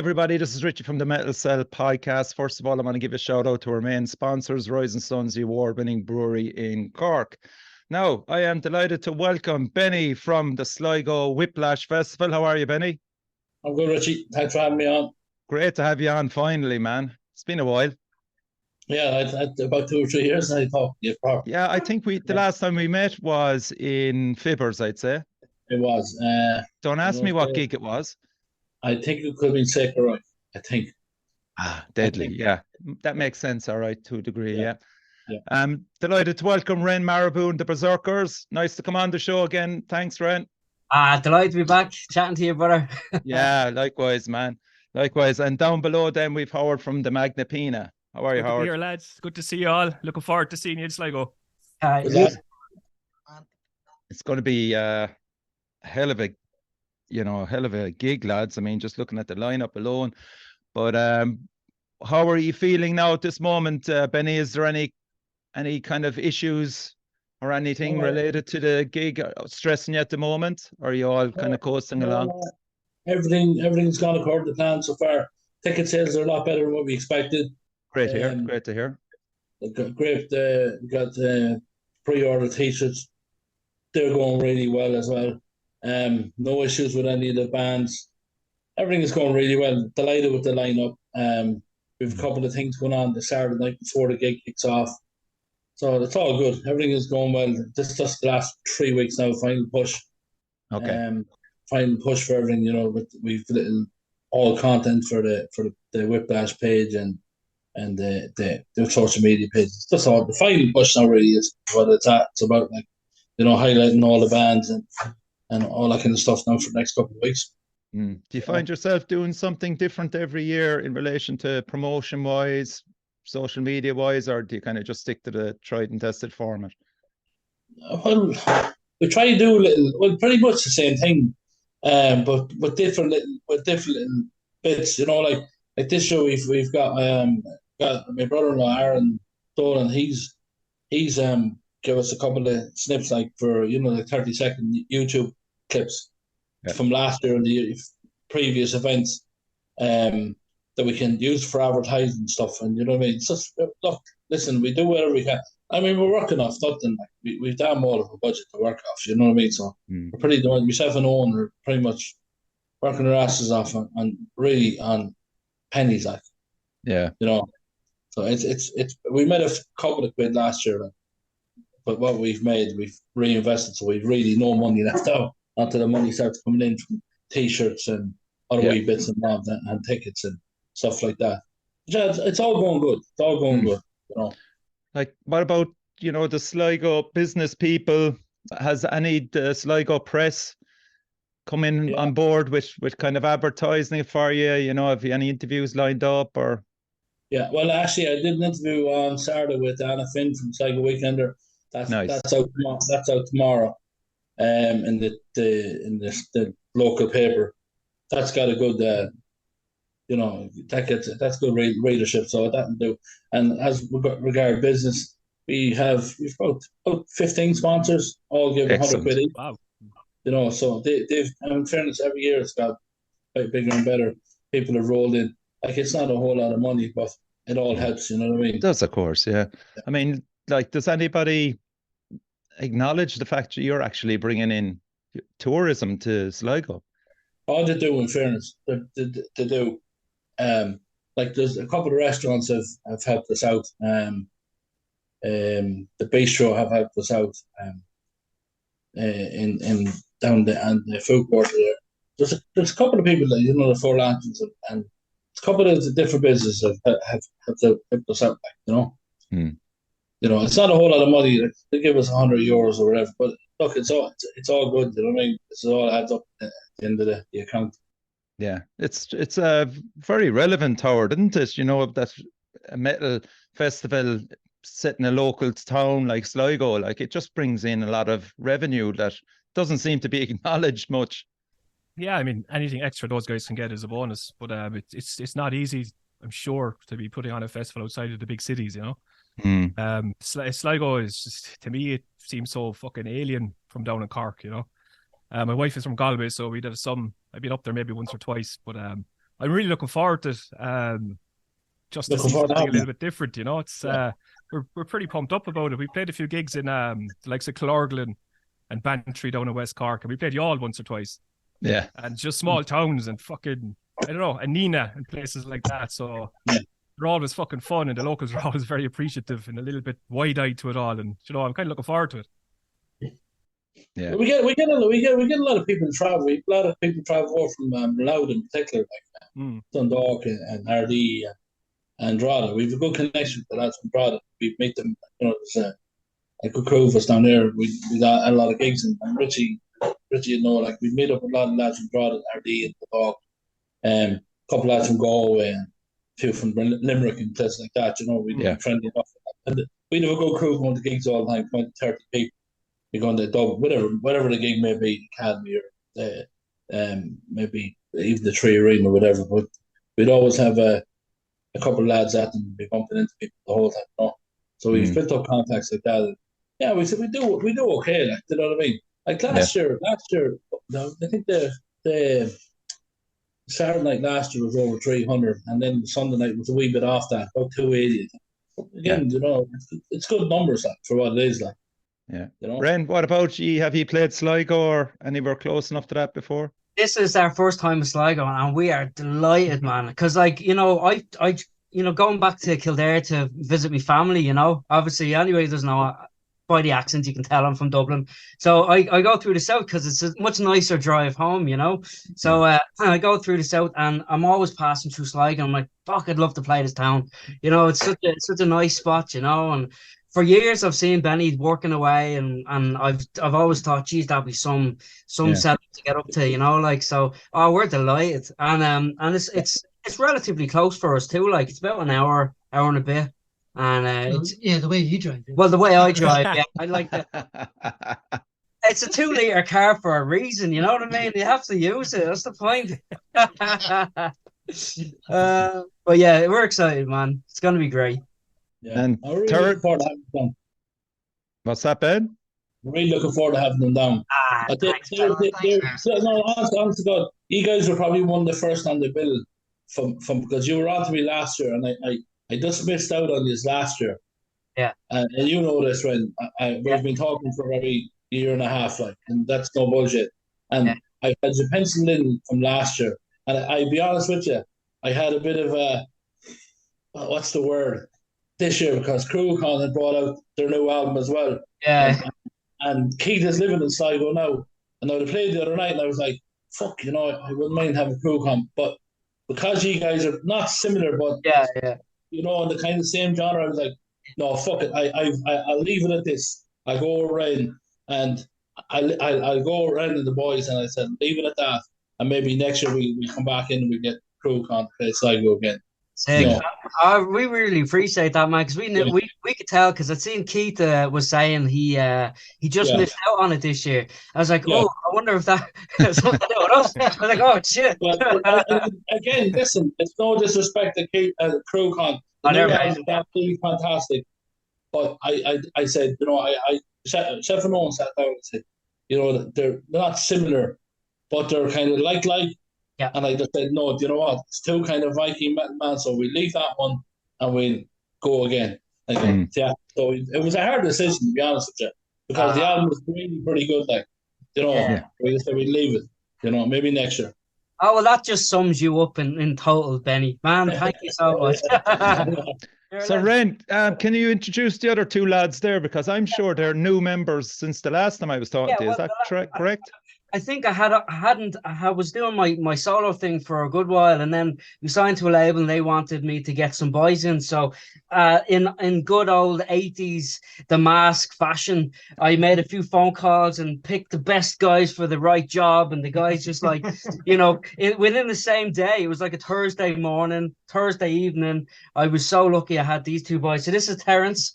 everybody. This is Richie from the Metal Cell podcast. First of all, I want to give a shout out to our main sponsors, Rising Suns, the award-winning brewery in Cork. Now, I am delighted to welcome Benny from the Sligo Whiplash Festival. How are you, Benny? I'm good, Richie. Thanks for having me on. Great to have you on finally, man. It's been a while. Yeah, about 2 or 3 years, I thought you probably. Yeah, I think the last time we met was in Fibbers, I'd say. It was. Don't ask me what gig it was. I think it could have been Sacred Right. I think. Deadly. Yeah, that makes sense. All right, to a degree. Yeah. Yeah. Delighted to welcome Ren Marabou and the Beserkers. Nice to come on the show again. Thanks, Ren. Delighted to be back chatting to you, brother. Yeah, likewise, man. Likewise. And down below them, we've Howard from the Magnapinna. How are you, Good Howard? to be here, lads. Good to see you all. Looking forward to seeing you in Sligo. It's going to be a hell of a gig, lads. I mean, just looking at the lineup alone. But how are you feeling now at this moment, Benny? Is there any kind of issues or anything related to the gig stressing you at the moment? Or are you all kind of coasting along? Everything's gone according to plan so far. Ticket sales are a lot better than what we expected. Great to hear. Great to hear. Great. We got pre-order t-shirts. They're going really well as well. No issues with any of the bands. Everything is going really well. Delighted with the lineup. We've a couple of things going on the Saturday night before the gig kicks off. So it's all good. Everything is going well. Just the last 3 weeks now, final push. Okay. Final push for everything, we've little all content for the Whiplash page and the social media page. It's just all the final push now really is what it's at. It's about highlighting all the bands and all that kind of stuff now for the next couple of weeks. Do you find yourself doing something different every year in relation to promotion wise, social media wise, or do you kind of just stick to the tried and tested format? Well, we try to do pretty much the same thing, but with different little bits. Like this show, we've got my brother-in-law Aaron Dolan. He's give us a couple of snips for 30-second YouTube clips from last year and the previous events that we can use for advertising stuff. And you know what I mean? It's just, look, listen, we do whatever we can. I mean, we're working off nothing. We've damn all of a budget to work off. You know what I mean? So we're pretty doing. Myself and Owen are pretty much working our asses off on really on pennies, Yeah. So it's we made a couple of quid last year, but what we've made, we've reinvested. So we've really no money left out until the money starts coming in from t-shirts and other wee bits and bobs and tickets and stuff like that. It's all going good. It's all going good. Like, what about the Sligo business people? Has any the Sligo press come in on board with kind of advertising it for you? Have you any interviews lined up or? Yeah, well, actually, I did an interview on Saturday with Anna Finn from Sligo Weekender. That's out tomorrow. In the local paper. That's got a good that's good readership, so that will do. And as regard business, we've about 15 sponsors, all give 100 quid each. Wow. So they've, and in fairness, every year it's got quite bigger and better. People have rolled in. Like, it's not a whole lot of money, but it all helps, you know what I mean? It does, of course, yeah. I mean, like, does anybody acknowledge the fact that you're actually bringing in tourism to Sligo? Oh, they do, in fairness. They do. Like, there's a couple of restaurants have helped us out. The bistro have helped us out in down the food court there. There's a couple of people that, the Four Lanterns and a couple of the different businesses have helped us out, it's not a whole lot of money. They give us €100 or whatever, but look, it's all good. You know what I mean? It all adds up at the end of the account. Yeah, it's very relevant, Howard, isn't it? That a metal festival set in a local town like Sligo, like, it just brings in a lot of revenue that doesn't seem to be acknowledged much. Yeah, I mean, anything extra those guys can get is a bonus, but it's not easy, I'm sure, to be putting on a festival outside of the big cities. Sligo is just, to me, it seems so fucking alien from down in Cork. My wife is from Galway, so I've been up there maybe once or twice, but I'm really looking forward to it. Just to Looking see forward to something a having little bit different, you know. It's we're pretty pumped up about it. We played a few gigs in the likes of Clorglen and Bantry down in West Cork, and we played Youghal once or twice. Yeah. And just small towns and fucking, I don't know, and Nina and places like that. So they're always fucking fun, and the locals are always very appreciative and a little bit wide-eyed to it all. And you know, I'm kind of looking forward to it. Yeah. We get a lot of people travel. A lot of people travel over from Loud in particular, like Dundalk and Ardee and Drogheda. We have a good connection with the lads from Drogheda. We meet them. You know, there's a good crew of us down there. We got a lot of gigs, and Richie, you know, like we meet up with a lot of lads from Drogheda, Ardee, and Dundalk. A couple of lads from Galway and a few from Limerick and places like that. You know, we'd be friendly enough. And we'd have a good crew going to gigs all the time, 20, 30 people. We go into Dublin, whatever the gig may be, Academy or maybe even the Tree Arena or whatever. But we'd always have a couple of lads at them, be bumping into people the whole time. You know? So we've built up contacts like that. And, yeah, we do okay. Like, you know what I mean? Like last year, I think the Saturday night last year was over 300, and then the Sunday night was a wee bit off that, about 280. Again, you know, it's good numbers like, for what it is like. Yeah. You know? Ren, what about you? Have you played Sligo or anywhere close enough to that before? This is our first time in Sligo, and we are delighted, man. Because, like, you know, I going back to Kildare to visit my family, you know, obviously, anyway, there's no, by the accent, you can tell I'm from Dublin. So I go through the south because it's a much nicer drive home, you know. So I go through the south, and I'm always passing through Sligo. I'm like, fuck, I'd love to play this town. You know, it's such a nice spot, you know, and for years I've seen Benny working away, and I've always thought, geez, that'd be some setup to get up to, you know, like. So we're delighted, and it's relatively close for us too, like it's about an hour and a bit, and it's the way you drive. well, the way I drive, yeah, I like that. It's a 2-liter car for a reason, you know what I mean? You have to use it. That's the point. But yeah, we're excited, man. It's gonna be great. Yeah. And I'm really third, looking forward to having them down. what's that, Ben? I'm really looking forward to having them down. Thanks, No, honest to God, you guys were probably one of the first on the bill from because you were on to me last year, and I just missed out on this last year. Yeah. And you know this, Ren. We've been talking for maybe a year and a half, like, and that's no bullshit. And I had you penciled in from last year, and I'll be honest with you, I had a bit of a what's the word this year because Crewcon had brought out their new album as well. Yeah. And Keith is living in Sligo now, and I played the other night, and I was like, "Fuck, you know, I wouldn't mind having Crewcon, but because you guys are not similar, but you know, in the kind of same genre, I was like, no, fuck it, I'll leave it at this. I go around and I'll go around with the boys, and I said, leave it at that, and maybe next year we come back in and we get Crewcon to play Sligo again." So, we really appreciate that, man, because we could tell, because I'd seen Keith was saying he just missed out on it this year. I was like, oh, I wonder if that has something to do with us. I was like, oh shit. But, again, listen, it's no disrespect to Keith Crewcon. That's really fantastic. But I said, you know, I Chef and Owen sat down and said, you know, they're not similar, but they're kind of like. Yeah. And I just said, no, do you know what? It's two kind of Viking metal man, so we leave that one and we'll go again. Yeah. So it was a hard decision, to be honest with you, because the album was really pretty good, like, you know, we just said we'd leave it, you know, maybe next year. Oh, well, that just sums you up in total, Benny. Man, thank you so much. So, Ren, can you introduce the other two lads there? Because I'm sure they're new members since the last time I was talking to you. Is that correct? I think I was doing my solo thing for a good while, and then we signed to a label and they wanted me to get some boys in. So in good old 80s The Mask fashion, I made a few phone calls and picked the best guys for the right job, and the guys just like, you know, within the same day, it was like a Thursday morning, Thursday evening. I was so lucky I had these two boys. So this is Terence,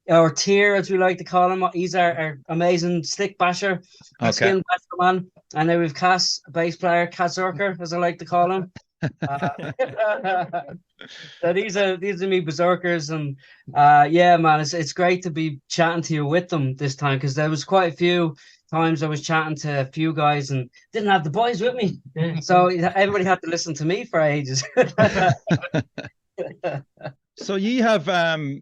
or Tier, as we like to call him. He's our amazing stick basher, skin basher man. And then we've Cass, bass player, Beserker, as I like to call him. So these are me Beserkers, and yeah, man, it's great to be chatting to you with them this time, because there was quite a few times I was chatting to a few guys and didn't have the boys with me, so everybody had to listen to me for ages. So ye have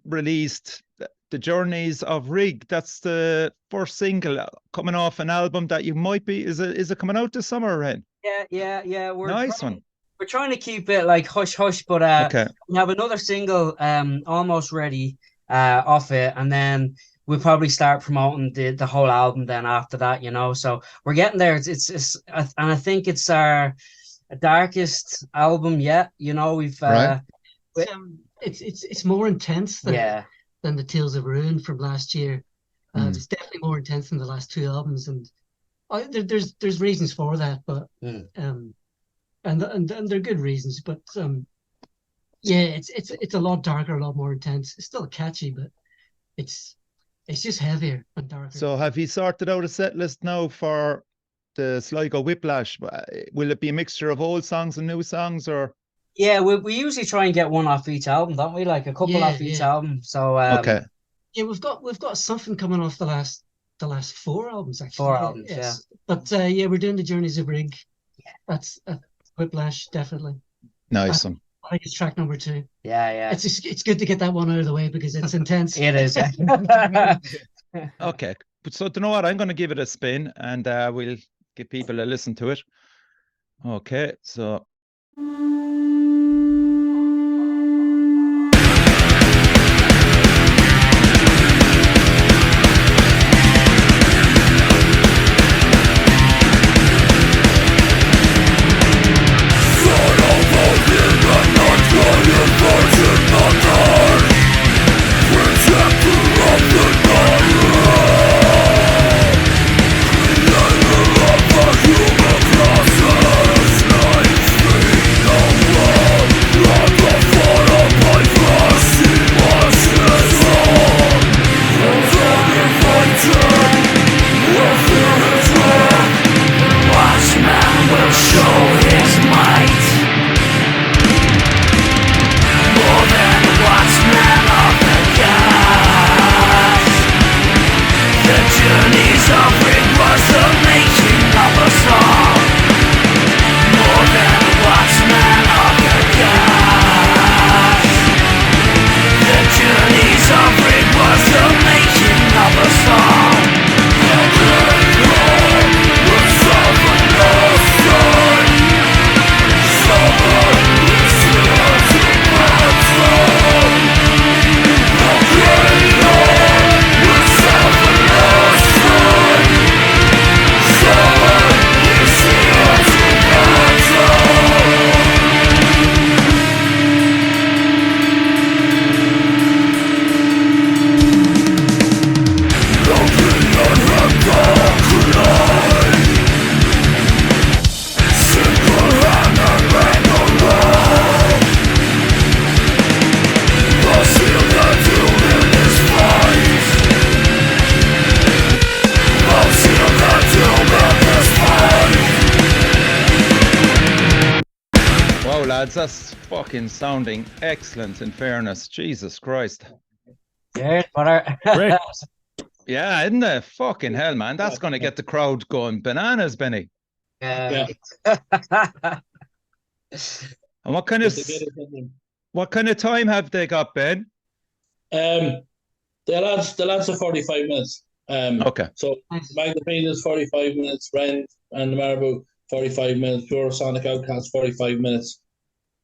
released The Journeys of Rig. That's the first single coming off an album that you might be, is it coming out this summer, Ren? Yeah. Nice one. We're trying to keep it like hush hush, but Okay. we have another single almost ready off it, and then we'll probably start promoting the whole album then after that, you know. So we're getting there. It's and I think it's our darkest album yet, you know. We've Right. It's more intense than the Tales of Ruin from last year. It's definitely more intense than the last two albums, and there's reasons for that, but and they're good reasons, but yeah, it's a lot darker, a lot more intense. It's still catchy, but it's just heavier and darker. So have you sorted out a set list now for the Sligo Whiplash? Will it be a mixture of old songs and new songs, or? Yeah, we usually try and get one off each album, don't we? Like a couple off each album. So okay. Yeah, we've got something coming off the last four albums, actually. 4 albums, yes. Yeah. But yeah, we're doing the Journeys of Rig. That's Whiplash, definitely. Nice one. I think it's track number 2. Yeah. It's good to get that one out of the way because it's intense. It is. Okay, so you know what? I'm going to give it a spin, and we'll give people a listen to it. Okay, so. That's fucking sounding excellent, in fairness. Jesus Christ. Yeah, but Great. Yeah, isn't it? Fucking hell, man. That's going to get the crowd going bananas, Benny. Yeah. And what kind of time have they got, Ben? The lads are 45 minutes. Okay. So Magnapinna is 45 minutes, Ren and the Marabou 45 minutes, Pure Sonic Outcast 45 minutes.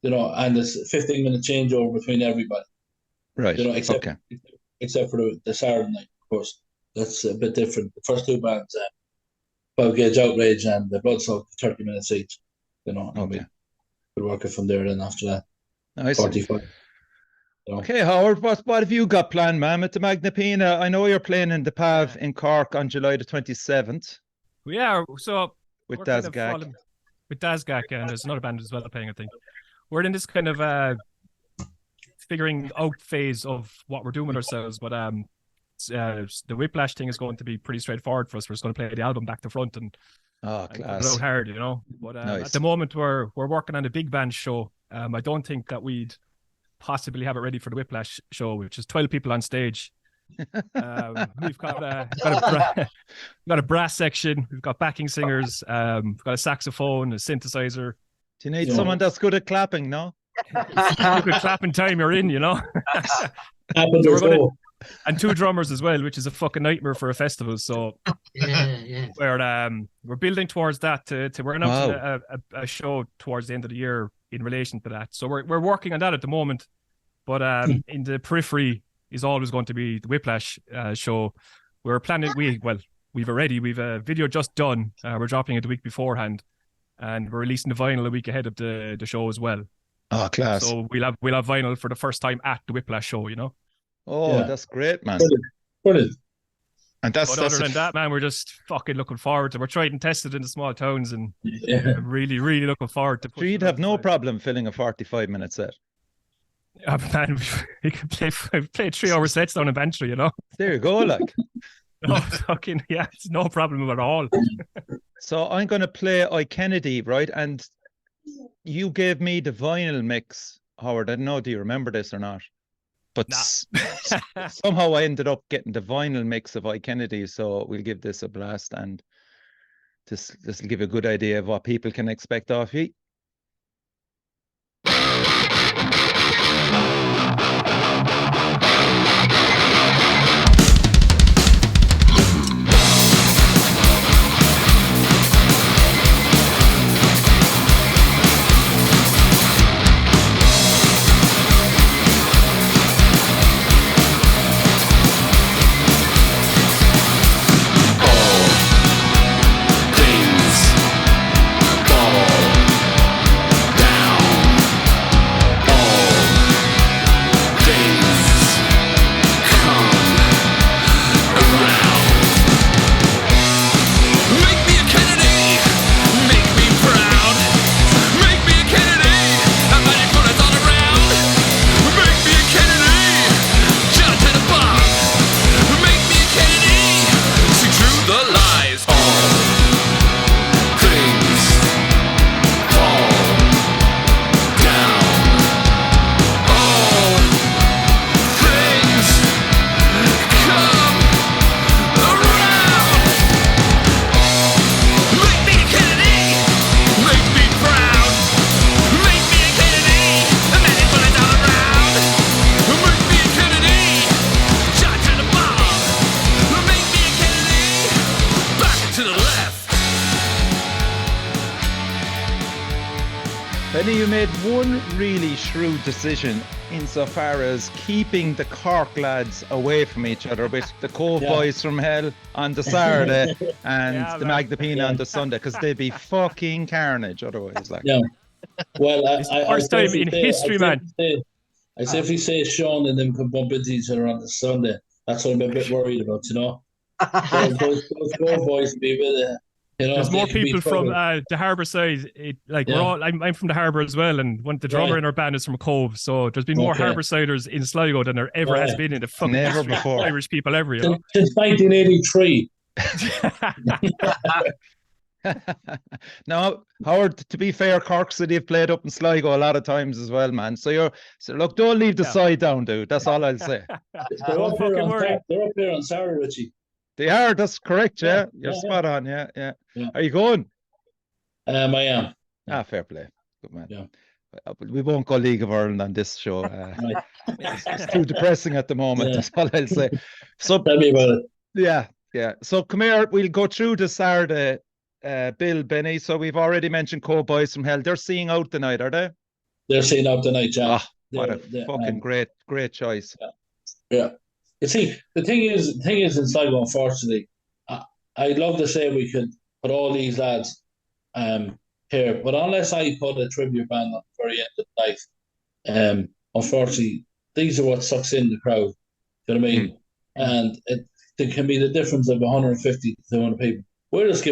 You know, and there's a 15-minute changeover between everybody. Right. You know, except for the Saturday night, of course. That's a bit different. The first two bands, Bob Gage Outrage and the Bloodsoaked, 30 minutes each. You know, and we're working from there then after that. Nice. 45. You know. Okay, Howard, what have you got planned, man, with the Magnapinna? I know you're playing in the PAV in Cork on July the 27th. We are, so with Dazgak. With Dazgak, and there's another band as well playing, I think. We're in this kind of figuring out phase of what we're doing with ourselves, but the Whiplash thing is going to be pretty straightforward for us. We're just going to play the album back to front, and Oh, and put it class. out hard, you know. But Nice. at the moment, we're working on a big band show. I don't think that we'd possibly have it ready for the Whiplash show, which is 12 people on stage. We've got a brass section. We've got backing singers. We've got a saxophone, a synthesizer. Do you need someone that's good at clapping? No. You could clap in time you're in, you know. And 2 drummers as well, which is a fucking nightmare for a festival. So we're building towards that. We're announcing a show towards the end of the year in relation to that. So we're working on that at the moment. But in the periphery is always going to be the Whiplash show. We're planning. We've a video just done. We're dropping it the week beforehand, and we're releasing the vinyl a week ahead of the show as well. Oh, class! So we'll have vinyl for the first time at the Whiplash show. You know. Oh, that's great, man. Brilliant. And other than that, man, we're just fucking looking forward to. We're trying and tested in the small towns, and I'm really, really looking forward to. So you'd have no problem filling a 45-minute set. Yeah, man, we could play 3-hour sets down in Bantry, you know. There you go, like. No, fucking it's no problem at all. So I'm going to play I Kennedy, right? And you gave me the vinyl mix, Howard. I don't know, do you remember this or not? But somehow I ended up getting the vinyl mix of I Kennedy, so we'll give this a blast, and this will give you a good idea of what people can expect off you. Benny, you made one really shrewd decision insofar as keeping the Cork lads away from each other with the Cove Boys from Hell on the Saturday and the Magnapinna on the Sunday, because they'd be fucking carnage otherwise. Like. Yeah. Well, it's the first time in history, man. I say if we say Sean and them can bump into each other on the Sunday, that's what I'm a bit worried about, you know. those Cove Boys be with it. You know, there's more people from the harbour side. I'm from the harbour as well, and the drummer in our band is from Cove. So there's been more harbour siders in Sligo than there ever has been in the fucking never before Irish people ever. You know? Since 1983. Now, Howard, to be fair, Cork City have played up in Sligo a lot of times as well, man. So look, don't leave the side down, dude. That's all I'll say. They're up here on Saturday, Richie. They are, that's correct, yeah. You're spot on, yeah. Are you going? I am. Fair play. Good man. Yeah. We won't go League of Ireland on this show. It's too depressing at the moment, that's all I'll say. So tell me about it. Yeah. So come here, we'll go through the Saturday bill, Benny. So we've already mentioned Cove Boys from Hell. They're seeing out tonight, are they? They're seeing out tonight, John. What a fucking great choice. Yeah. You see, the thing is in Sligo, unfortunately, I'd love to say we could put all these lads here, but unless I put a tribute band on the very end of the night, unfortunately, these are what sucks in the crowd. You know what I mean? And there can be the difference of 150 to 200 people. We're just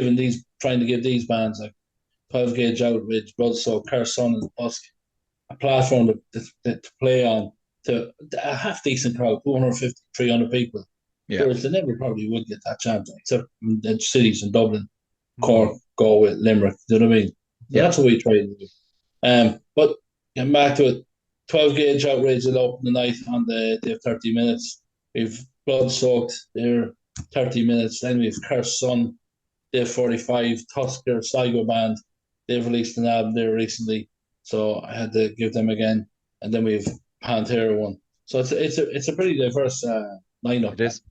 trying to give these bands like 12 Gauge Outrage, Bloodsoak, Carson, and Husk a platform to play on. To a half decent crowd, 250, 300 people. Whereas they never probably would get that chance, except in cities in Dublin, Cork, Galway, Limerick. Do you know what I mean? So that's what we try to do. But getting back to it, 12 gauge outrage will open the night on they have 30 minutes. We've blood soaked, they're 30 minutes. Then we've Curse Sun, they have 45. Tusker, Sligo Band, they've released an album there recently, so I had to give them again. And then we've Pantera one. So it's a pretty diverse lineup. It is.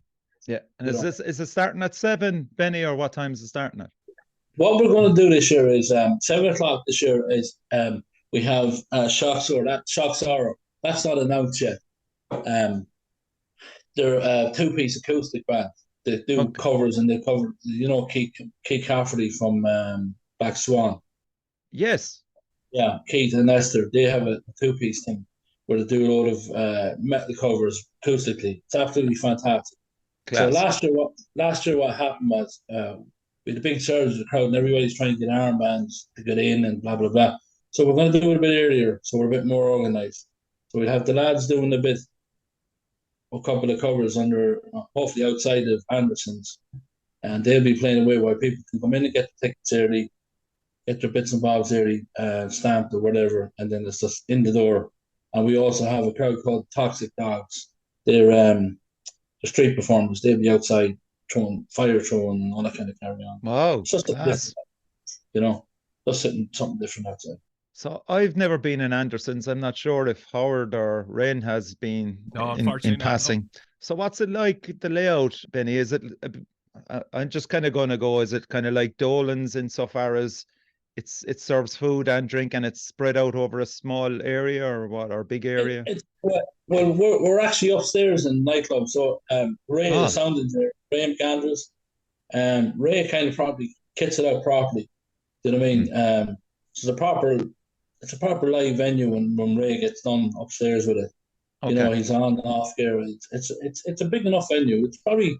Yeah. And is it starting at 7, Benny, or what time is it starting at? What we're going to do this year is 7 o'clock this year is we have Shock Sorrow. That's not announced yet. They're a 2-piece acoustic band. They do covers, and they cover, Keith Cafferty from Black Swan. Yes. Yeah, Keith and Esther. They have a 2-piece thing where they do a lot of metal covers acoustically. It's absolutely fantastic. Class. So last year what happened was we had a big surge of the crowd, and everybody's trying to get armbands to get in and blah blah blah. So we're going to do it a bit earlier, so we're a bit more organised. So we'll have the lads doing a couple of covers under, hopefully outside of Anderson's, and they'll be playing away while people can come in and get the tickets early, get their bits and bobs early, stamped or whatever, and then it's just in the door. And we also have a crowd called Toxic Dogs. They're the street performers. They'll be outside fire throwing and all that kind of carry on. Wow, it's just different, just something different outside. So I've never been in Anderson's. I'm not sure if Howard or Ren has been in passing. No. So what's it like, the layout, Benny? Is it, I'm just kind of going to go, is it kind of like Dolan's insofar as it serves food and drink and it's spread out over a small area or big area? Well, we're actually upstairs in the nightclub. So Ray, the sound engineer, Ray McAndrews, Ray kind of probably kits it out properly. Do you know what I mean? It's a proper live venue when Ray gets done upstairs with it. Okay. He's on and off here. It's a big enough venue. It's probably,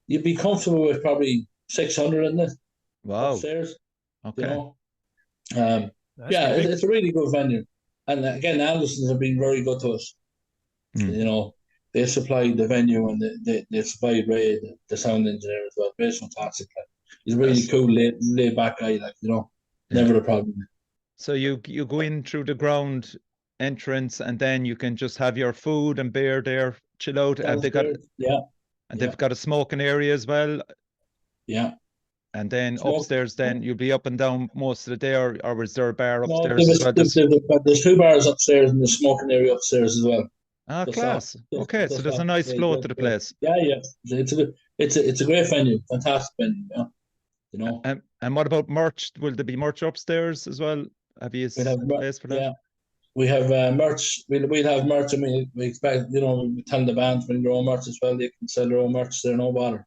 you'd be comfortable with probably 600 in it. Wow. Upstairs. Okay. It's a really good venue. And again, Andersons have been very good to us. They supplied the venue and they supplied Ray, the sound engineer as well. Ray's fantastic. He's a really cool, laid back guy. Never a problem. So you go in through the ground entrance, and then you can just have your food and beer there, chill out. And they've got a smoking area as well. Yeah. And then upstairs, then you'll be up and down most of the day, or is there a bar upstairs as well? There's 2 bars upstairs and the smoking area upstairs as well. Ah, class. Okay, so there's a nice flow to the place. Yeah. It's a great venue, fantastic venue. And what about merch? Will there be merch upstairs as well? Have you place for that? Yeah, we have merch. We'll have merch, and we expect, we tell the band to bring their own merch as well. They can sell their own merch there, no bother.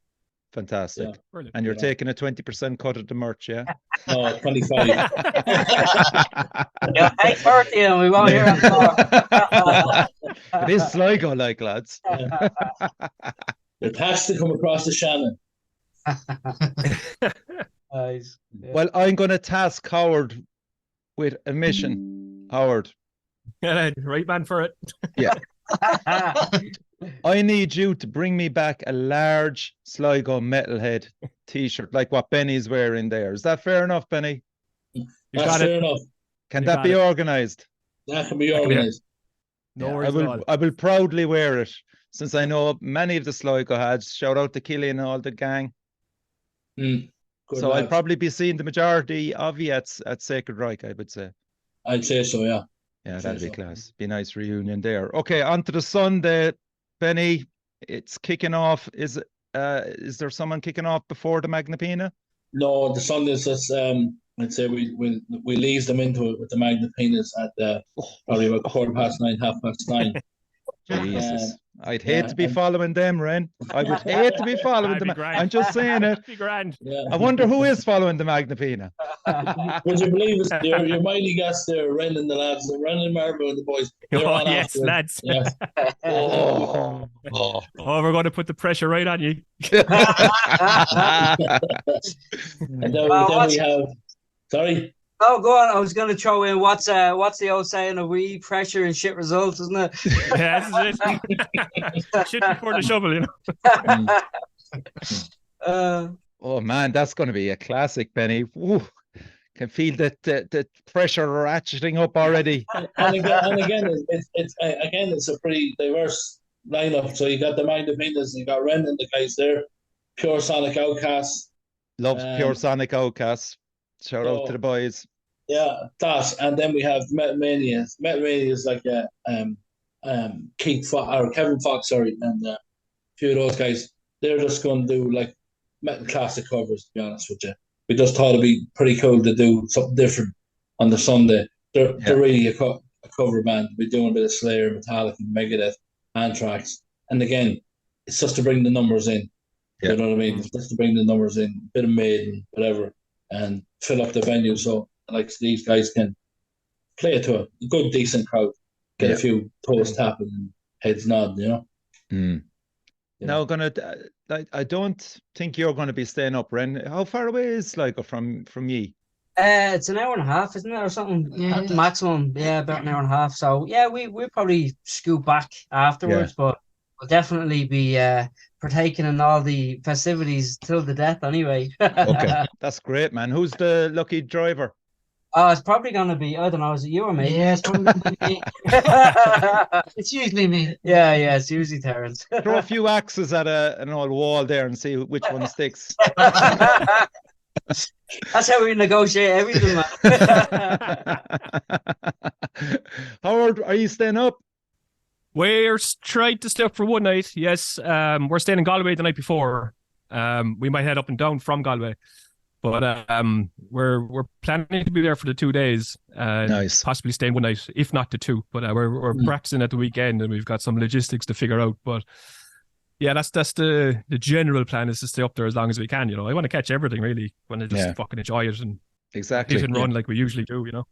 Fantastic. Yeah. And you're taking a 20% cut of the merch, yeah? No, 25. Yeah, 30, and we won't hear it. It is Sligo, lads. It has to come across the Shannon. Nice. Yeah. Well, I'm going to task Howard with a mission. Howard. Yeah, right man for it. Yeah. I need you to bring me back a large Sligo Metalhead t-shirt, like what Benny's wearing there. Is that fair enough, Benny? That's fair enough. Can that be organised? That can be organised. No worries. I will proudly wear it, since I know many of the Sligo heads. Shout out to Killian and all the gang. So I'll probably be seeing the majority of you at Sacred Reich, I would say. I'd say so, yeah. Yeah, that'd be class. Be a nice reunion there. Okay, on to the Sunday, Benny. It's kicking off. Is there someone kicking off before the Magnapinna? No, the Sunday's just I'd say we leave them into it with the Magnapinnas at probably about 9:15, 9:30. Jesus. I'd hate to be following them, Ren. I would hate to be following them. I'm just saying it. Be grand. Yeah. I wonder who is following the Magnapinna. Would you believe it? Your mighty guests there, Ren and the lads, Ren and Marabou and the boys. Oh, yes, lads. Yes. Oh, we're going to put the pressure right on you. And then we have... Sorry? Oh, go on. I was going to throw in what's the old saying of we pressure and shit results, isn't it? Yeah, that's it. Shit before the shovel, Oh man, that's going to be a classic, Benny. Woo. Can feel the pressure ratcheting up already. And again, it's a pretty diverse lineup. So you got the Magnapinnas, you got Ren and the guys there, Pure Sonic Outcasts. Loves Pure Sonic Outcasts. Shout out to the boys. Yeah, that, and then we have Metamania. Metamania is like Keith or Kevin Fox, sorry, and a few of those guys. They're just going to do like metal classic covers. To be honest with you, we just thought it'd be pretty cool to do something different on the Sunday. They're really a cover band. We're doing a bit of Slayer, Metallica, Megadeth, Anthrax, and again, it's just to bring the numbers in. You know what I mean? It's just to bring the numbers in, bit of Maiden, whatever, and fill up the venue so like these guys can play it to a good, decent crowd, get a few toes tapping and heads nodding, you know. Now, I don't think you're going to be staying up, Ren. How far away is Sligo from ye? It's an hour and a half, isn't it, or something? Yeah. At the maximum, about an hour and a half. So yeah, we'll probably scoot back afterwards, but we'll definitely be partaking in all the festivities till the death anyway. Okay, that's great, man. Who's the lucky driver? Oh, it's probably going to be, I don't know, is it you or me? Yeah, it's probably going to be me. It's usually me. Yeah, it's usually Terence. Throw a few axes at an old wall there and see which one sticks. That's how we negotiate everything, man. Howard, are you staying up? We're trying to stay up for one night, yes. We're staying in Galway the night before. We might head up and down from Galway. But we're planning to be there for the 2 days. Nice. Possibly staying one night, if not the two. But we're practicing at the weekend, and we've got some logistics to figure out. But yeah, that's the general plan, is to stay up there as long as we can. You know, I want to catch everything really. I want to just fucking enjoy it and hit and run like we usually do. You know.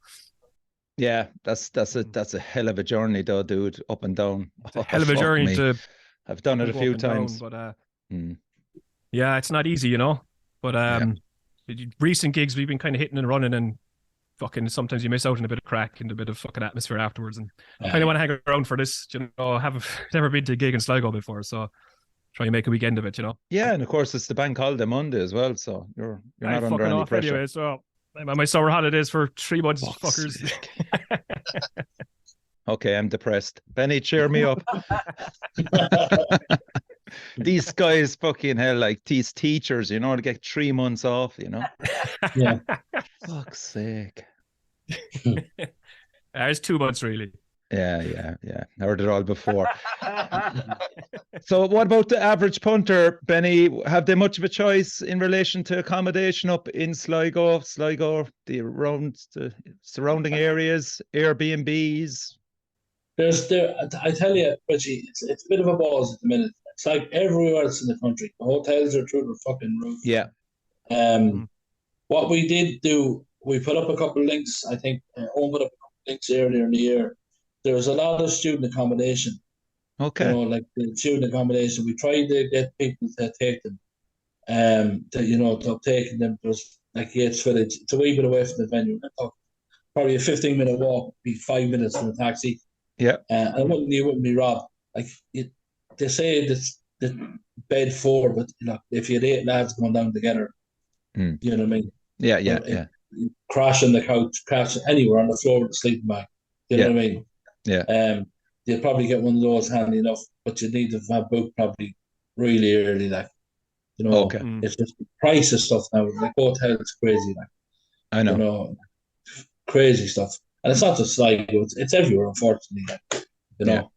Yeah, that's a hell of a journey, though, dude. Up and down. It's a hell of a journey to. I've done it a few times, but yeah, it's not easy, you know. But recent gigs we've been kind of hitting and running, and fucking sometimes you miss out on a bit of crack and a bit of fucking atmosphere afterwards, and kind of want to hang around for this, you know. Have never been to a gig in Sligo before, so try and make a weekend of it, you know. Yeah, and of course it's the bank holiday Monday as well, so you're not under any pressure. Anyway, so I'm on my summer holidays for 3 months, fuckers. Okay, I'm depressed. Benny, cheer me up. These guys, fucking hell, like these teachers, you know, to get 3 months off, you know. Yeah. Fuck's sake. It's 2 months, really. Yeah. Heard it all before. So what about the average punter, Benny? Have they much of a choice in relation to accommodation up in Sligo, the surrounding areas, Airbnbs? I tell you, Richie, it's a bit of a balls at the minute. It's like everywhere else in the country. The hotels are through the fucking roof. Yeah. What we did do, we put up a couple of links. I think Owen put up a couple of links earlier in the year. There was a lot of student accommodation. Okay. You know, like the student accommodation. We tried to get people to take them. To taking them. There's like Yates Village. It's a wee bit away from the venue. Probably a 15-minute walk, be 5 minutes from a taxi. Yeah. And you wouldn't be robbed. Like they say the bed 4, but you know, if you had 8 lads going down together, you know what I mean? Yeah. Crash on the couch, crash anywhere on the floor with a sleeping bag. You know what I mean? Yeah. You'll probably get one of those handy enough, but you need to have booked probably really early, like, you know. Okay. It's just the price of stuff now. Like hotels, crazy, like, I know. You know, crazy stuff. And it's not just like it's everywhere, unfortunately. Like, you know.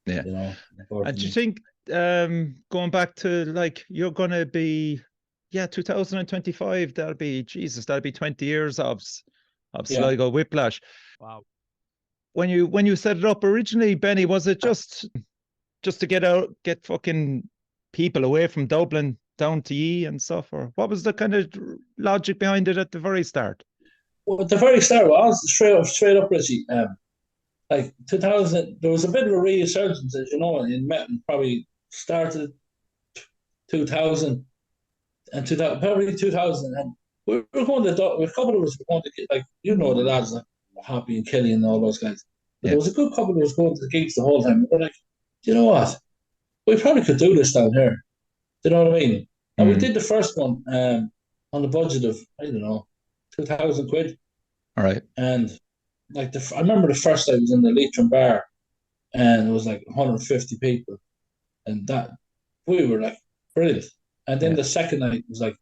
Yeah. You know. And do you think going back to like you're gonna be 2025, that'll be 20 years of Sligo Whiplash. Wow. When you set it up originally, Benny, was it just to get fucking people away from Dublin down to ye and stuff, or what was the kind of logic behind it at the very start? Well, at the very start was straight up, Richie. Like 2000, there was a bit of a resurgence, as you know, in Metin. Probably started 2000 and 2000, probably 2000, and we were going to. A couple of us were going to get, like, you know, the lads like Happy and Kelly and all those guys. But there was a good couple of us going to the gigs the whole time. We were like, you know what? We probably could do this down here. Do you know what I mean? And we did the first one on the budget of, I don't know, 2,000 quid. All right. And like I remember the first night was in the Leitrim bar, and it was like 150 people, and that we were like brilliant. And then the second night was like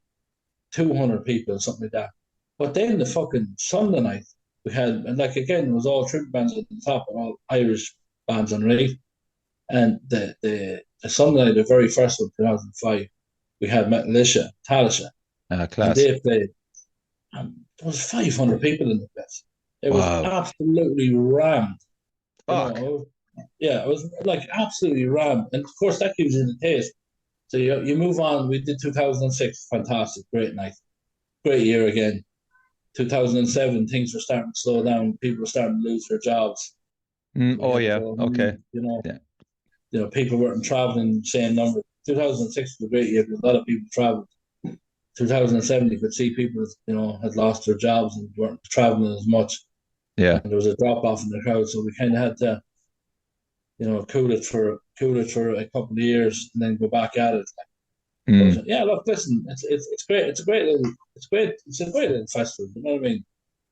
200 people or something like that. But then the fucking Sunday night we had, and like again, it was all tribute bands at the top and all Irish bands underneath. And the Sunday night, the very first one, 2005, we had Metallica, Talisha, class. and they played. There was 500 people in the place. It was absolutely rammed. It was like absolutely rammed. And of course, that gives you the taste. So you move on. We did 2006, fantastic, great night, great year again. 2007, things were starting to slow down. People were starting to lose their jobs. Okay. You know, people weren't traveling the same number. 2006 was a great year because a lot of people traveled. 2007, you could see people, you know, had lost their jobs and weren't traveling as much. Yeah. And there was a drop off in the crowd, so we kind of had to, you know, cool it for a couple of years and then go back at it. But, yeah, look, listen, it's great. It's a great little festival. You know what I mean?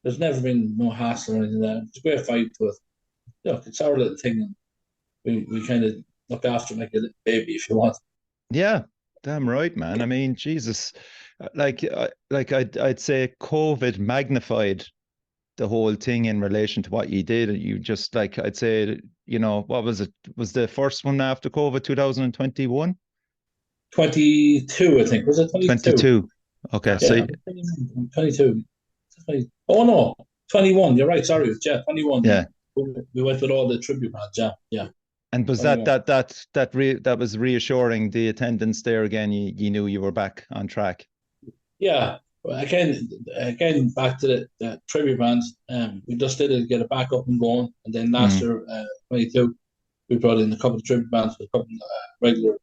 There's never been no hassle or anything like that. It's a great vibe to it. Look, it's our little thing, and we kind of look after it like a little baby, if you want. Yeah, damn right, man. I mean, Jesus, like I'd say COVID magnified the whole thing in relation to what you did. You just, like, I'd say, you know, what was it? Was the first one after COVID 2021? 22, I think. Was it 22? 22. Okay, yeah, so 22. Oh no, 21. You're right. Sorry, yeah, 21. Yeah, we went with all the tribute bands. Yeah. And was that was reassuring, the attendance there again? You knew you were back on track. Yeah. Again, back to the tribute bands. We just did it to get it back up and going, and then last year, 22, we brought in a couple of tribute bands, a couple of regular,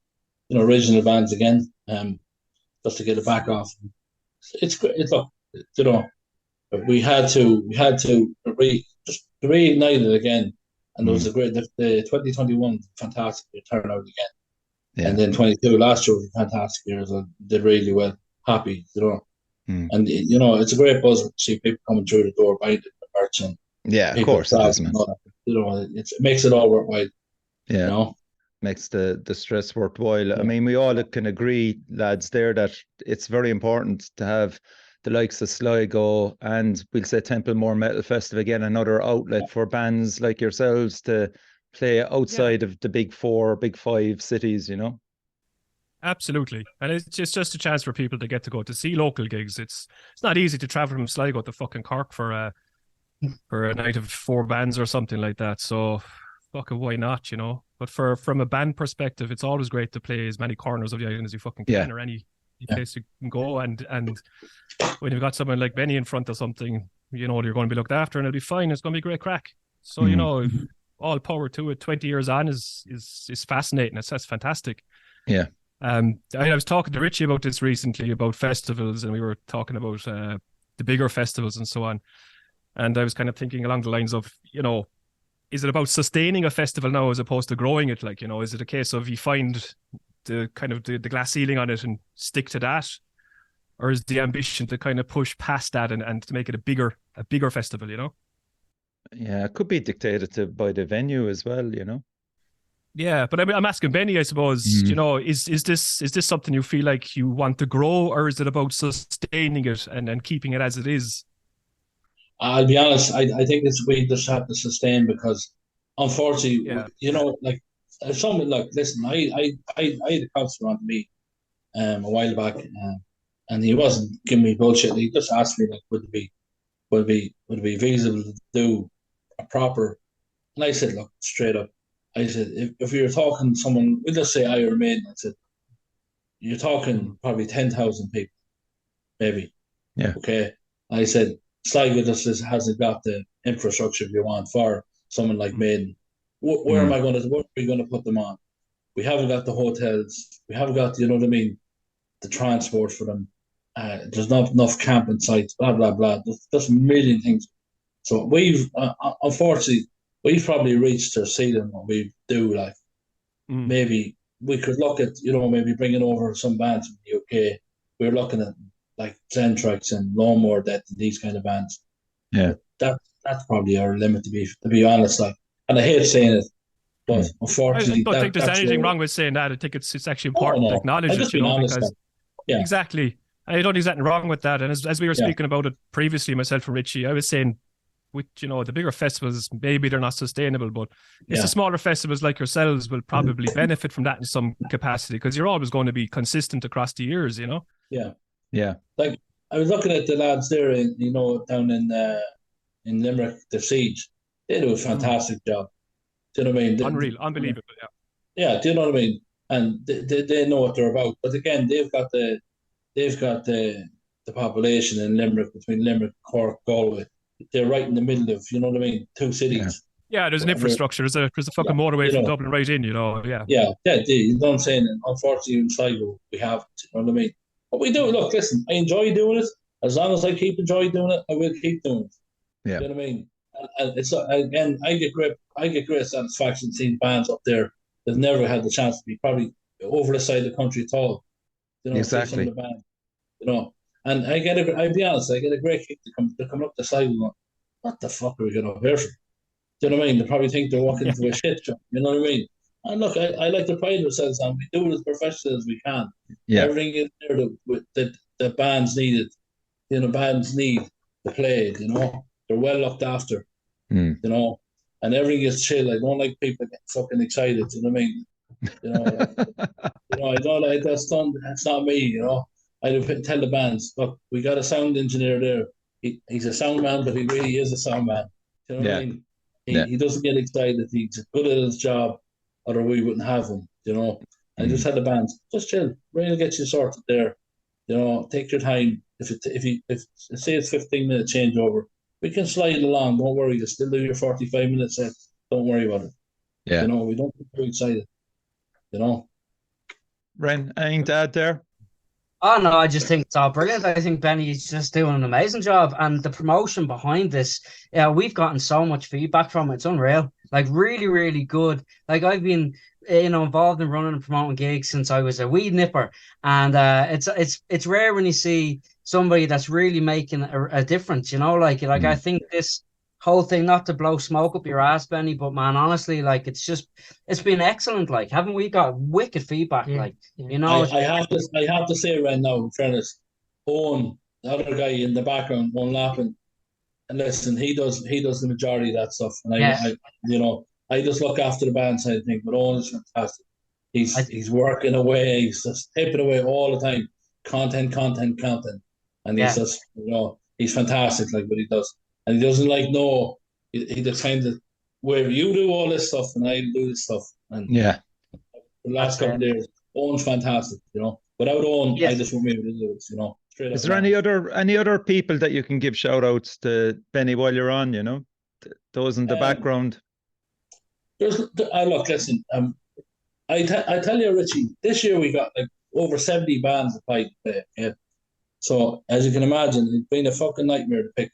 you know, original bands again, just to get it back off. It's great. Look, you know, we had to reignite it again, and there was a great. The 2021 fantastic turnout again, and then 22 last year was a fantastic year, so did really well. Happy, you know. And you know, it's a great buzz to see people coming through the door buying the merch, and of course it is, man. You know, it makes it all worthwhile. Yeah, you know? Makes the stress worthwhile. Yeah. I mean, we all can agree, lads, there, that it's very important to have the likes of Sligo and, we'll say, Templemore Metal Festival again, another outlet for bands like yourselves to play outside of the big four, big five cities, you know. Absolutely. And it's just a chance for people to get to go to see local gigs. It's not easy to travel from Sligo to fucking Cork for a night of 4 bands or something like that. So fucking why not, you know? But from a band perspective, it's always great to play as many corners of the island as you fucking can, or any place you can go. And when you've got someone like Benny in front of something, you know, you're going to be looked after and it'll be fine. It's going to be great crack. So, you know, all power to it. 20 years on is fascinating. That's fantastic. Yeah. I was talking to Richie about this recently, about festivals, and we were talking about the bigger festivals and so on. And I was kind of thinking along the lines of, you know, is it about sustaining a festival now as opposed to growing it? Like, you know, is it a case of you find the kind of the glass ceiling on it and stick to that? Or is the ambition to kind of push past that and to make it a bigger festival, you know? Yeah, it could be dictated by the venue as well, you know? Yeah, but I'm asking Benny, I suppose, you know, is this something you feel like you want to grow, or is it about sustaining it and keeping it as it is? I'll be honest, I think we just have to sustain, because unfortunately, you know, like, if someone, like, listen, I had a concert on me a while back, and he wasn't giving me bullshit. He just asked me, like, would it be feasible to do a proper, and I said, look, straight up, I said, if you're talking to someone, we'll just say Iron Maiden, I said, you're talking probably 10,000 people, maybe. Yeah. Okay. I said, Sligo just hasn't got the infrastructure you want for someone like Maiden. Where are we going to put them on? We haven't got the hotels. We haven't got, you know what I mean, the transport for them. There's not enough camping sites, blah, blah, blah. There's a million things. So we've, unfortunately, we've probably reached our ceiling what we do, like, maybe we could look at, maybe bringing over some bands from the UK. We're looking at like Zentrax and Lawnmower Death and these kind of bands. Yeah. That's probably our limit, to be honest. Like, and I hate saying it, but unfortunately, I don't think there's anything wrong with saying that. I think it's actually important to acknowledge it, because exactly. I don't think there's anything wrong with that. And as we were speaking about it previously, myself and Richie, I was saying, with the bigger festivals, maybe they're not sustainable, but it's the smaller festivals like yourselves will probably benefit from that in some capacity, because you're always going to be consistent across the years, Yeah. Like, I was looking at the lads there, down in Limerick, the Siege. They do a fantastic job. Do you know what I mean? Unreal, unbelievable. Yeah. Do you know what I mean? And they know what they're about. But again, they've got the population in Limerick, between Limerick, Cork, Galway. They're right in the middle of, you know what I mean, two cities. Yeah, there's an infrastructure. There's a fucking motorway from Dublin right in, Yeah, you know what I'm saying? And unfortunately, in Sligo, we have, you know what I mean? But we do. Look, listen, I enjoy doing it. As long as I keep enjoying doing it, I will keep doing it. Yeah. You know what I mean? And it's, again, I get great satisfaction seeing bands up there that never had the chance to be probably over the side of the country at all. Exactly. Some of the bands, and I'll be honest, I get a great kick to come up the side and go, what the fuck are we going up here for? Do you know what I mean? They probably think they're walking into a shit job. You know what I mean? And look, I like to pride ourselves on, we do it as professional as we can. Yeah. Everything is there that the bands needed. Bands need to play. They're well looked after. And everything is chill. I don't like people getting fucking excited. You know what I mean? I don't like that's not me. I do tell the bands, look, we got a sound engineer there. He's a sound man, but he really is a sound man. You know what I mean? He doesn't get excited. He's good at his job, or we wouldn't have him. I just had the bands, just chill. We'll get you sorted there. Take your time. If say it's 15-minute changeover, we can slide along. Don't worry. You still do your 45-minute set. Don't worry about it. Yeah. We don't get too excited. Ren, anything to add there? Oh no, I just think it's all brilliant. I think Benny's just doing an amazing job, and the promotion behind this, we've gotten so much feedback from it. It's unreal. Like, really, really good. Like, I've been, involved in running and promoting gigs since I was a weed nipper, and it's rare when you see somebody that's really making a difference. I think this whole thing, not to blow smoke up your ass, Benny, but man, honestly, like, it's been excellent. Like, haven't we got wicked feedback? I have to say right now, in fairness, Owen, the other guy in the background, Owen laughing, and listen, he does the majority of that stuff, and I just look after the band side of things. But Owen is fantastic. He's working away. He's just tipping away all the time. Content, and he's just he's fantastic. Like what he does. And he doesn't he just kind of, where you do all this stuff and I do this stuff. And the last couple of years, Owen's fantastic, Without Owen, I just won't be able to do it, Is there any other people that you can give shout outs to, Benny, while you're on, those in the background? Look, listen, I tell you, Richie, this year we got like over 70 bands applied to play. Yeah. So as you can imagine, it's been a fucking nightmare to pick,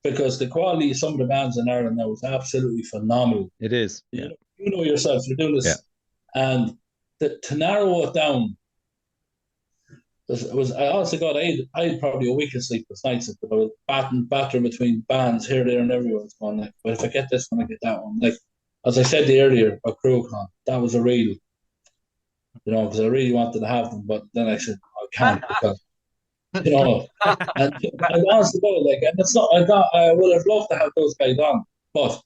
because the quality of some of the bands in Ireland now is absolutely phenomenal. It is. You know yourself, you're doing this. And to narrow it down, I honestly got, I had probably a week of sleepless nights. I was battering between bands here, there, and everywhere. It's going like, but if I get this one, I get that one. Like, as I said earlier, about CrewCon, that was a real, because I really wanted to have them, but then I said, I can't, because and honestly, and it's not. I would have loved to have those guys on, but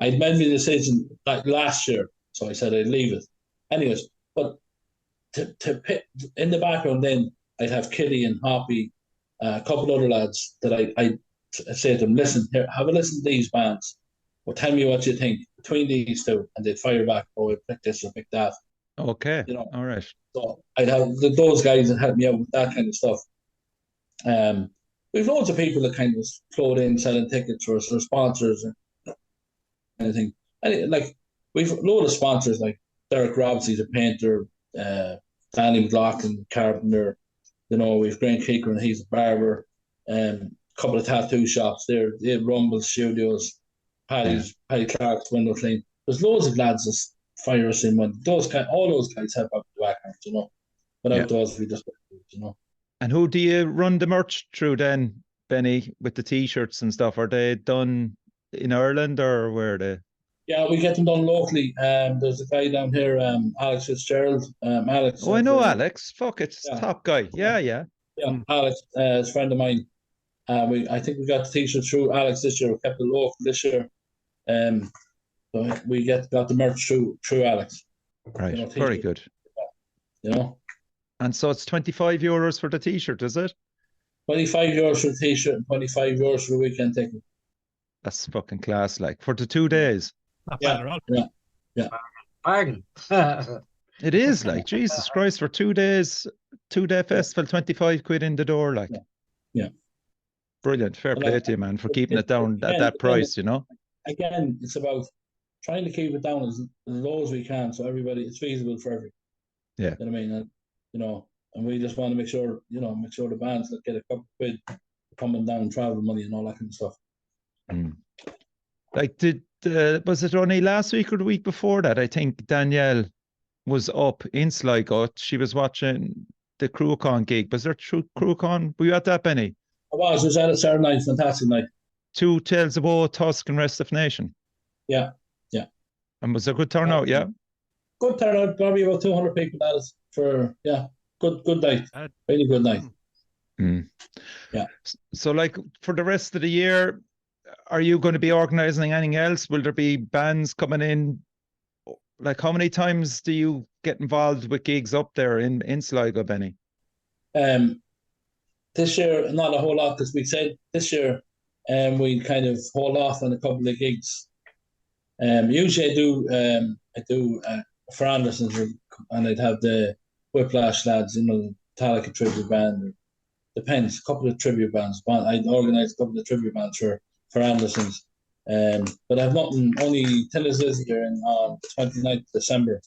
I'd made the decision like last year, so I said I'd leave it. Anyways, but to pick in the background, then I'd have Kitty and Hoppy, a couple other lads that I say to them, listen here, have a listen to these bands, well, tell me what you think between these two, and they'd fire back, oh, I pick this or pick that. Okay. All right. So I'd have those guys that help me out with that kind of stuff. We've loads of people that kind of float in selling tickets for us, or sponsors and anything. Like, we've a load of sponsors like Derek Robbs, he's a painter, Danny McLaughlin, carpenter. We've Grant Keeker, and he's a barber. A couple of tattoo shops there. They have Rumble Studios, Paddy Clark's window clean. There's loads of lads fire us in when all those guys help out the background, you know. Without those, we just, you know. And who do you run the merch through then, Benny, with the t-shirts and stuff? Are they done in Ireland or where are they? Yeah, we get them done locally. There's a guy down here, Alex Fitzgerald. Alex. Oh, I know Alex. Fuck, it's top guy. Yeah. Alex is a friend of mine. I think we got the t-shirt through Alex this year. We kept it local this year. So we got the merch through Alex. Right, you know, very good. You know. And so it's €25 for the t-shirt, is it? €25 for the t-shirt and €25 for the weekend ticket. That's fucking class, like, for the 2 days. Not bad at all. Yeah. Bargain. It is, like, Jesus Christ, for 2 days, 2-day festival, 25 quid in the door, like. Yeah. Brilliant. Fair play to you, man, for keeping it down at that price, you know? Again, it's about trying to keep it down as low as we can so it's feasible for everyone. Yeah. You know what I mean? You know, and we just want to make sure the bands that get a couple of quid coming down, travel money and all that kind of stuff. Like, was it only last week or the week before that? I think Danielle was up in Sligo. She was watching the CrewCon gig. Was there CrewCon? Were you at that, Benny? I was at it Saturday night, fantastic night. 2 Tales of Woe, Tusk and Rest of Nation. Yeah. And was there a good turnout, yeah? Good turnout, probably about 200 people at us for, good night. Really good night. Yeah. So, like, for the rest of the year, are you going to be organising anything else? Will there be bands coming in? Like, how many times do you get involved with gigs up there in Sligo, Benny? This year, not a whole lot, because we said this year we kind of hold off on a couple of gigs. Usually I do for Anderson's, and I'd have the Whiplash lads, you know, Metallica tribute band. Or, depends, a couple of tribute bands. I'd organise a couple of tribute bands for Anderson's. But I have nothing, only Tillis is here on the 29th of December.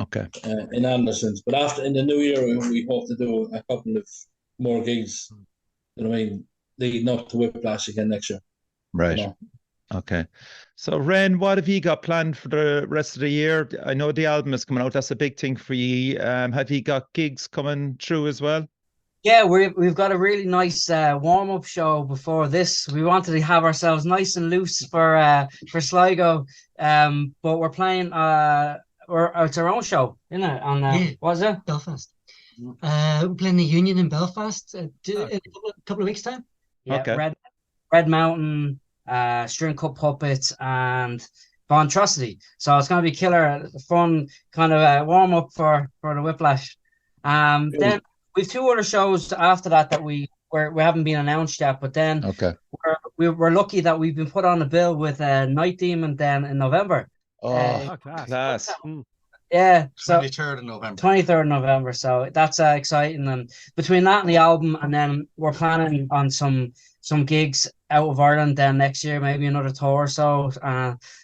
Okay. In Anderson's. But in the new year, we hope to do a couple of more gigs. You know what I mean? Leading up to Whiplash again next year. Right. You know? Okay. So, Ren, what have you got planned for the rest of the year? I know the album is coming out. That's a big thing for you. Have you got gigs coming through as well? Yeah, we've got a really nice warm-up show before this. We wanted to have ourselves nice and loose for Sligo, but we're playing it's our own show, isn't it? On what is it? Belfast. We're playing the Union in Belfast in a couple of weeks' time. Yeah, okay. Red Mountain, String Cup Puppets, and Bontrosity. So it's going to be killer, fun kind of warm up for the Whiplash. Then we've 2 other shows after that we haven't been announced yet. But then we're lucky that we've been put on the bill with Night Demon then in November. Class. Yeah, 23rd of November. 23rd of November. So that's exciting. And between that and the album, and then we're planning on some gigs out of Ireland then next year, maybe another tour or so.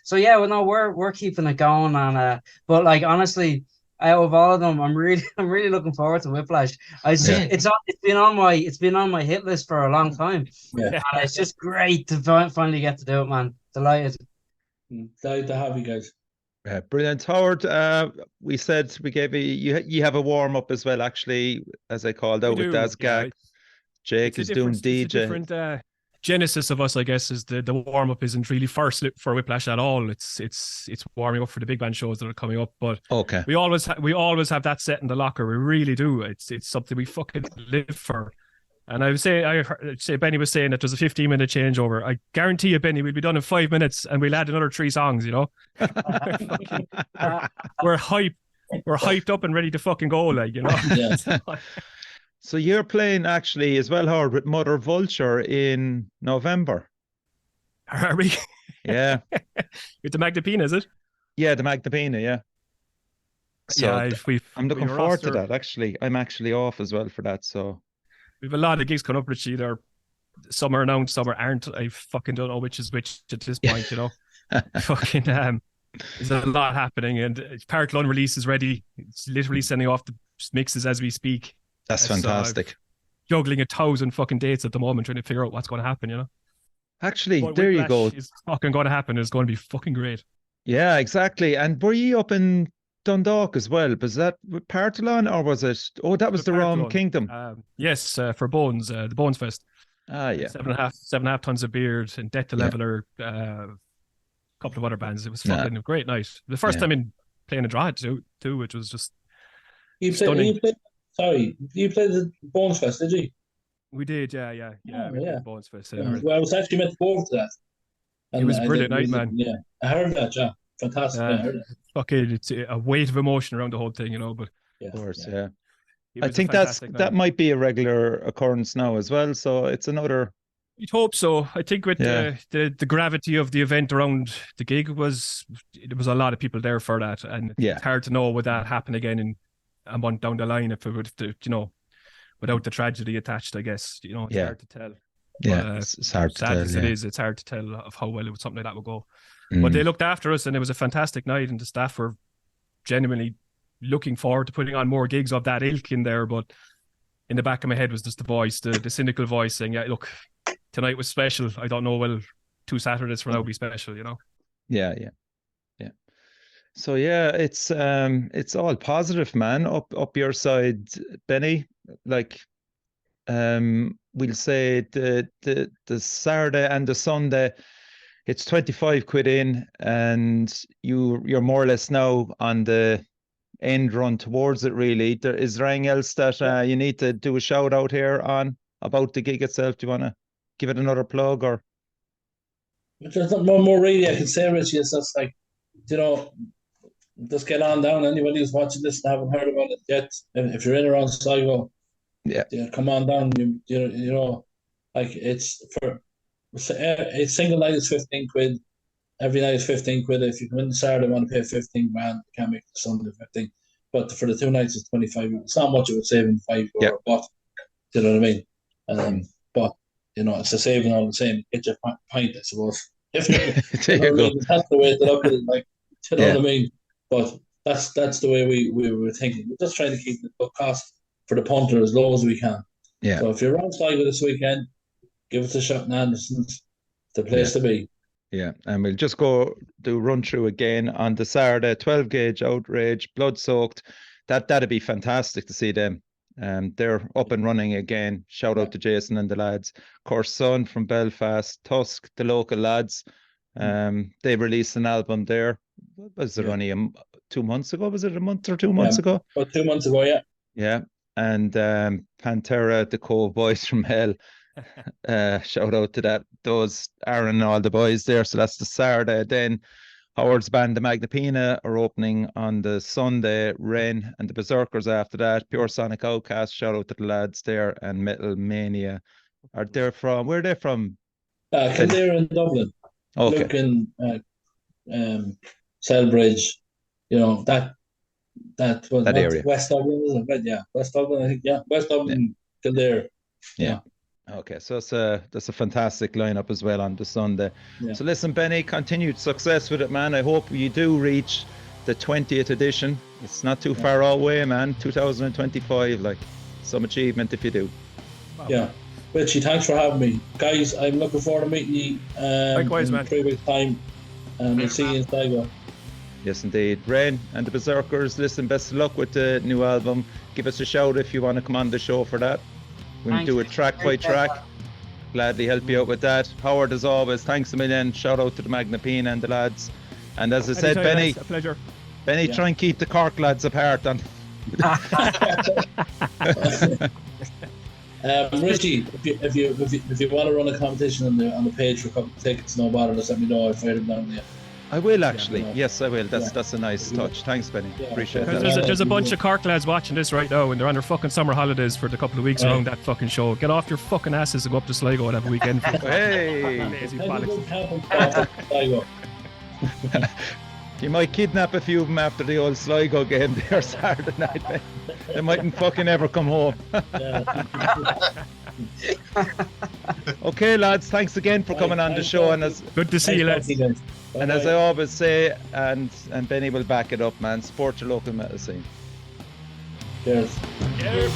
So yeah, well, no, we're keeping it going. And but like honestly, out of all of them, I'm really looking forward to Whiplash. It's been on my hit list for a long time. Yeah, and it's just great to finally get to do it, man. Delighted. Delighted to have you guys. Brilliant, Howard. We said we gave you have a warm up as well, actually, as I called out with Daz Gag. Jake is doing DJ. It's a different genesis of us, I guess, is the warm up isn't really first for Whiplash at all. It's warming up for the big band shows that are coming up. But we always have that set in the locker. We really do. It's something we fucking live for. And I say Benny was saying that there's a 15-minute changeover. I guarantee you, Benny, we'll be done in 5 minutes and we'll add another 3 songs, you know. We're hyped up and ready to fucking go, like, you know. Yeah. So you're playing actually as well, Howard, with Mother Vulture in November. Are we? Yeah. With the Magnapinna, is it? Yeah, the Magnapinna, yeah. So yeah, I'm looking forward to that, actually. I'm actually off as well for that, so... We've a lot of gigs coming up, Richie. Some are announced, some aren't. I fucking don't know which is which at this point, you know. Fucking there's a lot happening, and Park Lund release is ready. It's literally sending off the mixes as we speak. That's fantastic. Juggling 1,000 fucking dates at the moment, trying to figure out what's going to happen, you know. Actually, but there you go. It's fucking going to happen. It's going to be fucking great. Yeah, exactly. And were you up in Dundalk as well? Was that Partholon or was it? Oh, that was the Rome Kingdom. Yes, for Bones, the Bones Fest. Ah, yeah. 7.5 tons of beard and Death to Leveler, couple of other bands. It was fucking a great night. The first time in playing a draw too, which was just stunning. You played the Bones Fest, did you? We did, yeah. We played Bones Fest. Well, I was actually meant to go over to that. And it was a brilliant night, man. Yeah, I heard that, yeah. Fantastic. I heard that. Fucking, it's a weight of emotion around the whole thing, But of course, yeah. I think that might be a regular occurrence now as well. So it's another. You'd hope so. I think with the gravity of the event around the gig there was a lot of people there for that, and it's hard to know would that happen again in a month down the line if it would, without the tragedy attached. I guess it's hard to tell. Yeah, it's hard to tell. As it is, it's hard to tell of how well something like that would go. But they looked after us, and it was a fantastic night, and the staff were genuinely looking forward to putting on more gigs of that ilk in there. But in the back of my head was just the voice, the cynical voice saying, "Yeah, look, tonight was special. I don't know, will 2 Saturdays from now be special?" Yeah. So it's all positive, man. Up your side, Benny. Like, we'll say the Saturday and the Sunday, it's 25 quid in, and you're more or less now on the end run towards it. Really, is there anything else that you need to do a shout out here on about the gig itself? Do you want to give it another plug, or? There's not more really I can say, Richie. It's just like, just get on down. Anybody who's watching this and haven't heard about it yet, if you're in around Sligo, come on down. Like it's single night is 15 quid. Every night is 15 quid. If you come in the Saturday and want to pay 15 grand, you can't make the Sunday 15. But for the 2 nights, it's 25. It's not much of a saving, €5, but do you know what I mean? But it's a saving all the same. Get your pint, I suppose. If there you go. That's the way to look at it. Like, you know what I mean? But that's the way we were thinking. We're just trying to keep the cost for the punter as low as we can. Yeah. So if you're around Sligo this weekend, give us a shot in Anderson's. The place to be. Yeah, and we'll just go do run through again on the Saturday. 12 gauge outrage, blood soaked. That'd be fantastic to see them. They're up and running again. Shout out to Jason and the lads. Of course, Son from Belfast, Tusk, the local lads. They released an album there. What was it, only 2 months ago? Was it a month or 2 months ago? About 2 months ago, yeah. Yeah, and Pantera, the Cove Boys from Hell. Shout out to those Aaron and all the boys there. So that's the Saturday. Then Howard's band, the Magnapinna, are opening on the Sunday. Wren and the Beserkers after that. Pure Sonic Outcast, shout out to the lads there. And Metal Mania. Where are they from? Kildare in Dublin. Okay. Lucan, Selbridge, that was that area. West Dublin, isn't it? Yeah, West Dublin, I think. Yeah, West Dublin, Kildare. Yeah. Okay, so that's a fantastic lineup as well on the Sunday. Yeah. So listen, Benny, continued success with it, man. I hope you do reach the 20th edition. It's not too far away, man. 2025, like some achievement if you do. Yeah. Richie, thanks for having me. Guys, I'm looking forward to meeting you likewise, man. 3 weeks' time. We'll see you in Sligo. Yes, indeed. Wren and the Beserkers, listen, best of luck with the new album. Give us a shout if you want to come on the show for that. We'll do it track by track. Gladly help you out with that. Howard, as always, thanks a million. Shout out to the Magnapinna and the lads. And as I said, Benny, a pleasure. Benny, try and keep the Cork lads apart. Richie, if you want to run a competition on the page for a couple of tickets, no bother. Just let me know. I'll fire them down there. I will actually. Yes, I will. That's a nice touch. Thanks, Benny. Appreciate that. Because there's a bunch of Cork lads watching this right now, and they're on their fucking summer holidays for the couple of weeks around that fucking show. Get off your fucking asses and go up to Sligo and have a weekend. Hey! You might kidnap a few of them after the old Sligo game there Saturday night. Man. They mightn't fucking ever come home. Okay, lads, thanks again for coming on the show. And good to see you, lads. And as I always say, and Benny will back it up, man, support your local metal scene. Cheers. Cheers.